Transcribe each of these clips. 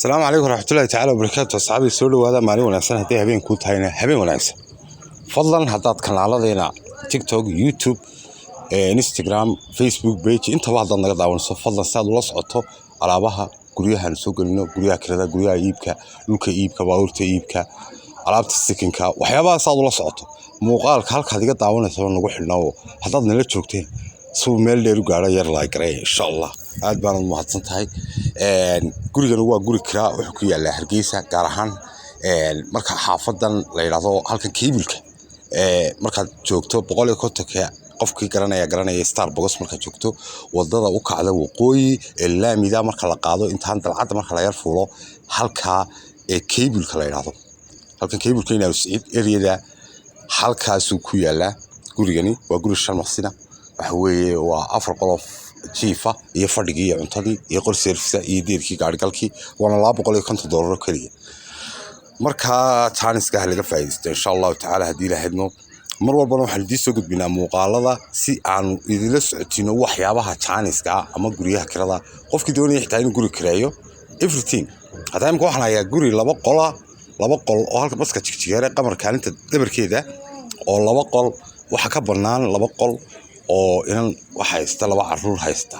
السلام عليكم ورحمة الله تعالى وبركاته. أصحابي السولو هذا مالي وناسان هدي هبين كنت هنا هبين وناسان فضلا هدات كان على ذينا تيك توك يوتيوب انستغرام فيسبوك بيج انت بعض النقد دعوان فضلا ساد ولا سقطه على بها قريها نسوق لنا قريها كذا قريها يبكى لوك يبكى باورت يبكى على السكنكا وحيابها ساد ولا سقطه muuqaalka halka adiga daawanayso nagu xilnaawo hadaad nala joogteen soo meel dheer u gaaray yar la garay insha Allah aad baan u mahadsan tahay gurigan waa guri kira wuxuu ku yaala Hargeysa gaar ahaan marka xaafadan la yiraahdo halkan keebilka marka joogto 150 qofkii garanaya Starbucks marka joogto wadada u kacda waqooyi laamida marka la qaado intaan dalcad marka la yar fuulo halka keebilka la yiraahdo halkan keebilka inaa Saciid area halkaasuu ku yaala gurigani waa guri shan maqsina waxa weeye waa afar qolof jiifa iyo fadhigi iyo cuntadii iyo qol service iyo deerkii gaarigalkii wana $250 kaliya marka chance-ka laga faa'iideysto insha Allah ta'ala hadii la hadno mar walba waxaan idin soo gudbinaa muuqaalada si aan idinla socodsiino waxyaabaha chance-ka ama guriyaha kirada qofkii doonaya xitaa inuu guri kireeyo everything hadaa imka waxaan hayaa guri laba qol oo halka baska jigjigeere qamar kaalinta dabarkeeda oo laba qol waxa ka banaan laba qol oo inan waxa haysta laba caruur haysta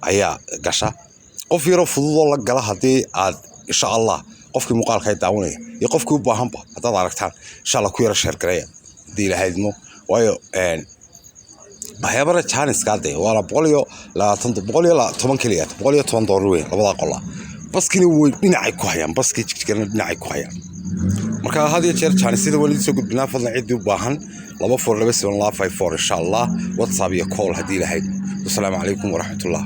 ayaa gasha qof yaro fudud oo la gala hadii aad insha Allah qofkii muuqaalka ay daawanaya iyo qofkii u baahanba hadaad aragtaan insha Allah ku yara share gareeya hadii la haydmo waayo waxyaabara chance-ka day wala $110 kaliya $110 weyn labada qol baskina way dhinacay ku hayaan baskii jigjigeerna dhinacay ku hayaan marka hadii jeer chance-sida wali soo gudbinaa fadlan cid u baahan 242754 insha Allah WhatsApp iyo call hadii la hayd. Assalamu alaykum wa rahmatullah.